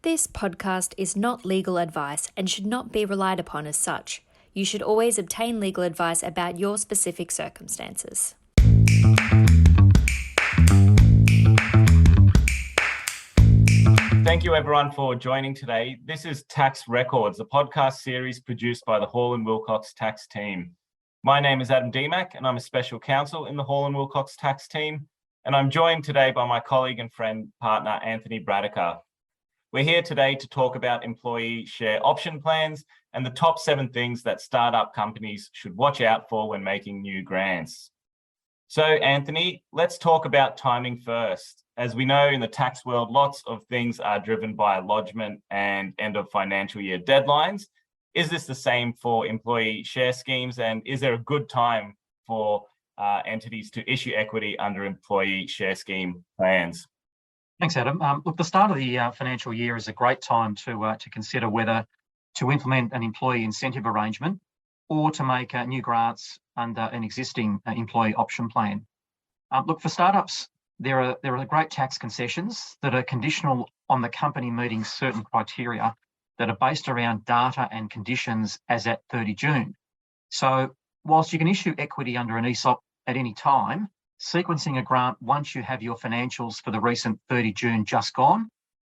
This podcast is not legal advice and should not be relied upon as such. You should always obtain legal advice about your specific circumstances. Thank you everyone for joining today. This is Tax Records, a podcast series produced by the Hall & Wilcox tax team. My name is Adam Demack and I'm a special counsel in the Hall & Wilcox tax team. And I'm joined today by my colleague and friend partner, Anthony Bradiker. We're here today to talk about employee share option plans and the top 7 things that startup companies should watch out for when making new grants. So Anthony, let's talk about timing first. As we know, in the tax world, lots of things are driven by lodgement and end of financial year deadlines. Is this the same for employee share schemes? And is there a good time for entities to issue equity under employee share scheme plans? Thanks, Adam. Look, the start of the financial year is a great time to consider whether to implement an employee incentive arrangement or to make new grants under an existing employee option plan. Look, for startups, there are great tax concessions that are conditional on the company meeting certain criteria that are based around data and conditions as at 30 June. So whilst you can issue equity under an ESOP at any time, sequencing a grant once you have your financials for the recent 30 June just gone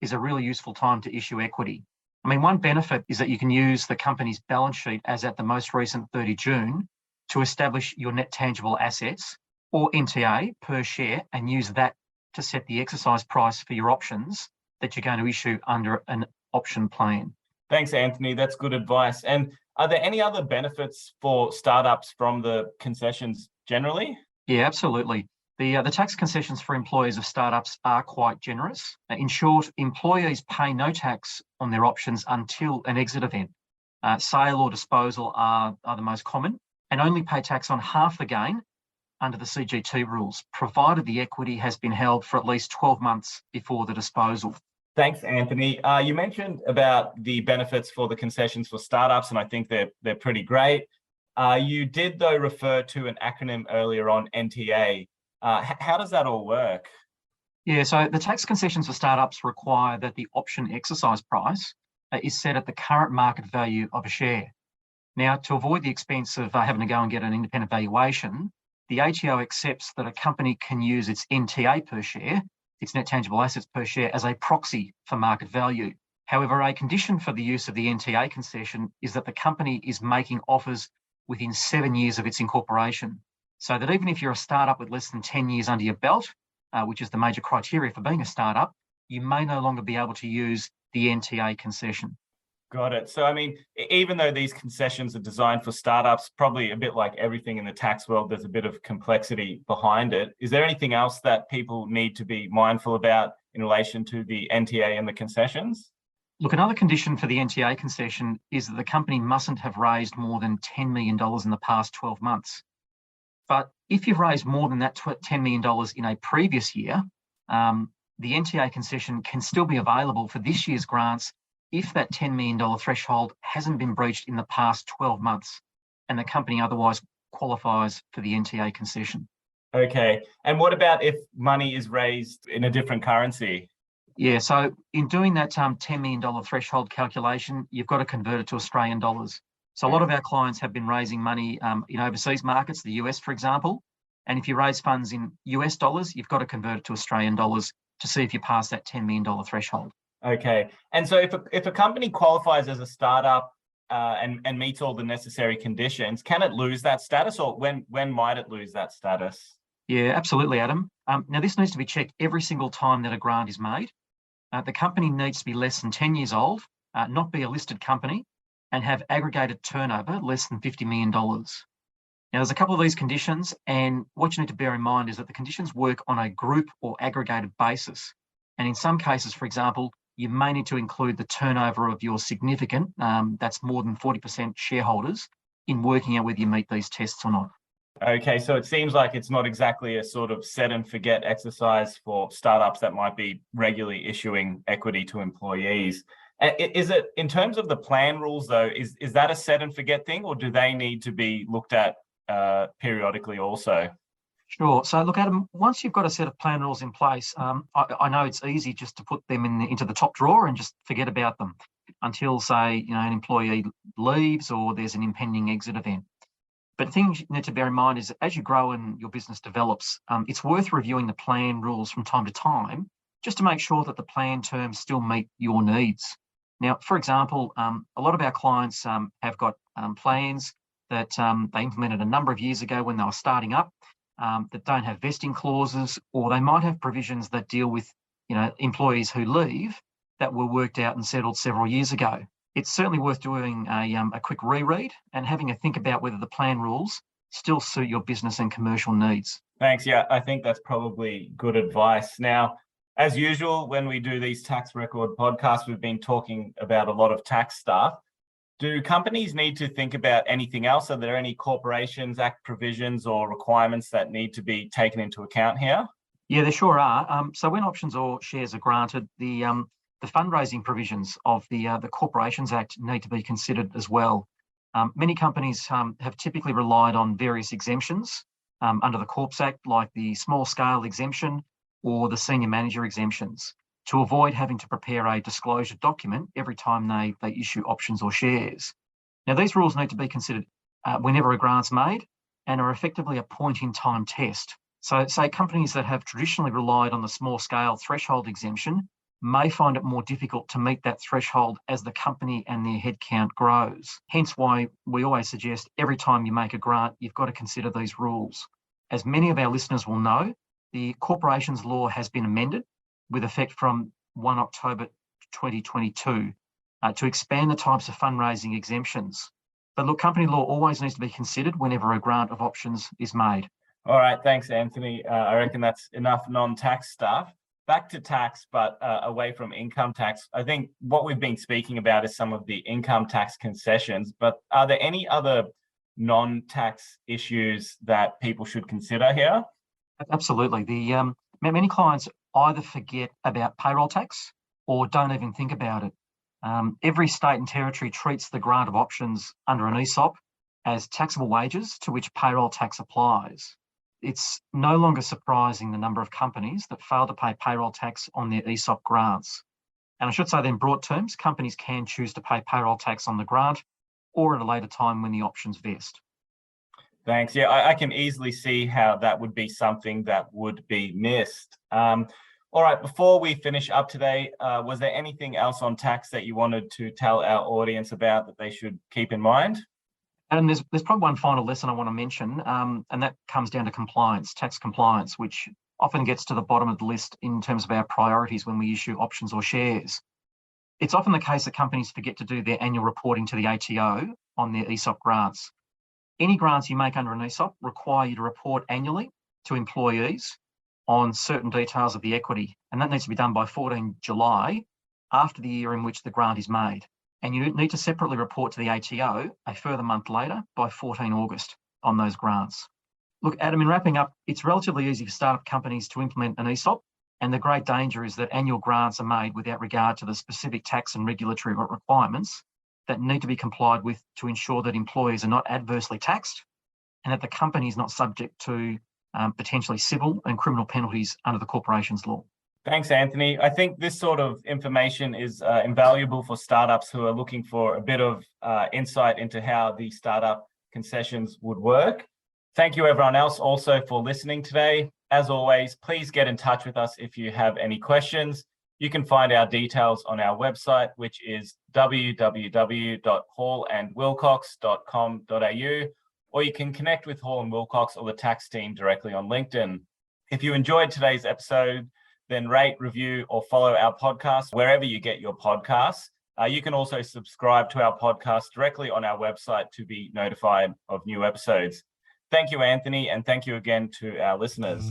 is a really useful time to issue equity. I mean, one benefit is that you can use the company's balance sheet as at the most recent 30 June to establish your net tangible assets or NTA per share and use that to set the exercise price for your options that you're going to issue under an option plan. Thanks, Anthony. That's good advice. And are there any other benefits for startups from the concessions generally? Yeah, absolutely. The tax concessions for employees of startups are quite generous. In short, employees pay no tax on their options until an exit event. Sale or disposal are the most common, and only pay tax on half the gain under the CGT rules, provided the equity has been held for at least 12 months before the disposal. Thanks, Anthony. You mentioned about the benefits for the concessions for startups, and I think they're pretty great. You did, though, refer to an acronym earlier on, NTA. How does that all work? Yeah, so the tax concessions for startups require that the option exercise price is set at the current market value of a share. Now, to avoid the expense of having to go and get an independent valuation, the ATO accepts that a company can use its NTA per share, its net tangible assets per share, as a proxy for market value. However, a condition for the use of the NTA concession is that the company is making offers within 7 years of its incorporation. So that even if you're a startup with less than 10 years under your belt, which is the major criteria for being a startup, you may no longer be able to use the NTA concession. Got it. So, I mean, even though these concessions are designed for startups, probably a bit like everything in the tax world, there's a bit of complexity behind it. Is there anything else that people need to be mindful about in relation to the NTA and the concessions? Look, another condition for the NTA concession is that the company mustn't have raised more than $10 million in the past 12 months. But if you've raised more than that $10 million in a previous year, the NTA concession can still be available for this year's grants if that $10 million threshold hasn't been breached in the past 12 months and the company otherwise qualifies for the NTA concession. Okay. And what about if money is raised in a different currency? Yeah, so in doing that $10 million threshold calculation, you've got to convert it to Australian dollars. So a lot of our clients have been raising money in overseas markets, the US, for example. And if you raise funds in US dollars, you've got to convert it to Australian dollars to see if you pass that $10 million threshold. Okay. And so if a company qualifies as a startup and meets all the necessary conditions, can it lose that status, or when might it lose that status? Yeah, absolutely, Adam. Now, this needs to be checked every single time that a grant is made. The company needs to be less than 10 years old, not be a listed company, and have aggregated turnover less than $50 million. Now, there's a couple of these conditions, and what you need to bear in mind is that the conditions work on a group or aggregated basis. And in some cases, for example, you may need to include the turnover of your significant, that's more than 40% shareholders, in working out whether you meet these tests or not. Okay, so it seems like it's not exactly a sort of set and forget exercise for startups that might be regularly issuing equity to employees. Is it, in terms of the plan rules though, is that a set and forget thing, or do they need to be looked at periodically also? Sure. So look, Adam, once you've got a set of plan rules in place, I know it's easy just to put them into the top drawer and just forget about them until, say, an employee leaves or there's an impending exit event. But things you need to bear in mind is that as you grow and your business develops, it's worth reviewing the plan rules from time to time just to make sure that the plan terms still meet your needs. Now, for example, a lot of our clients have got plans that they implemented a number of years ago when they were starting up that don't have vesting clauses, or they might have provisions that deal with employees who leave that were worked out and settled several years ago. It's certainly worth doing a quick reread and having a think about whether the plan rules still suit your business and commercial needs. Thanks. Yeah, I think that's probably good advice. Now, as usual, when we do these tax record podcasts, we've been talking about a lot of tax stuff. Do companies need to think about anything else? Are there any Corporations Act provisions or requirements that need to be taken into account here? Yeah, there sure are. So when options or shares are granted, the fundraising provisions of the Corporations Act need to be considered as well. Many companies have typically relied on various exemptions under the Corps Act, like the small scale exemption or the senior manager exemptions, to avoid having to prepare a disclosure document every time they issue options or shares. Now, these rules need to be considered whenever a grant's made and are effectively a point-in-time test. So, say companies that have traditionally relied on the small-scale threshold exemption may find it more difficult to meet that threshold as the company and their headcount grows. Hence why we always suggest every time you make a grant, you've got to consider these rules. As many of our listeners will know, the corporations law has been amended with effect from 1 October 2022 to expand the types of fundraising exemptions. But look, company law always needs to be considered whenever a grant of options is made. All right, thanks, Anthony. I reckon that's enough non-tax stuff. Back to tax, but away from income tax. I think what we've been speaking about is some of the income tax concessions, but are there any other non-tax issues that people should consider here? Absolutely. Many clients either forget about payroll tax or don't even think about it. Every state and territory treats the grant of options under an ESOP as taxable wages to which payroll tax applies. It's no longer surprising the number of companies that fail to pay payroll tax on their ESOP grants. And I should say that in broad terms, companies can choose to pay payroll tax on the grant or at a later time when the options vest. Thanks. Yeah, I can easily see how that would be something that would be missed. All right, before we finish up today, was there anything else on tax that you wanted to tell our audience about that they should keep in mind? And there's probably one final lesson I want to mention, and that comes down to compliance, tax compliance, which often gets to the bottom of the list in terms of our priorities when we issue options or shares. It's often the case that companies forget to do their annual reporting to the ATO on their ESOP grants. Any grants you make under an ESOP require you to report annually to employees on certain details of the equity, and that needs to be done by 14 July after the year in which the grant is made. And you need to separately report to the ATO a further month later by 14 August on those grants. Look, Adam, in wrapping up, it's relatively easy for startup companies to implement an ESOP, and the great danger is that annual grants are made without regard to the specific tax and regulatory requirements that need to be complied with to ensure that employees are not adversely taxed and that the company is not subject to potentially civil and criminal penalties under the corporations law. Thanks, Anthony. I think this sort of information is invaluable for startups who are looking for a bit of insight into how the startup concessions would work. Thank you, everyone else, also for listening today. As always, please get in touch with us if you have any questions. You can find our details on our website, which is www.hallandwilcox.com.au, or you can connect with Hall & Wilcox or the tax team directly on LinkedIn. If you enjoyed today's episode, then rate, review, or follow our podcast wherever you get your podcasts. You can also subscribe to our podcast directly on our website to be notified of new episodes. Thank you, Anthony, and thank you again to our listeners.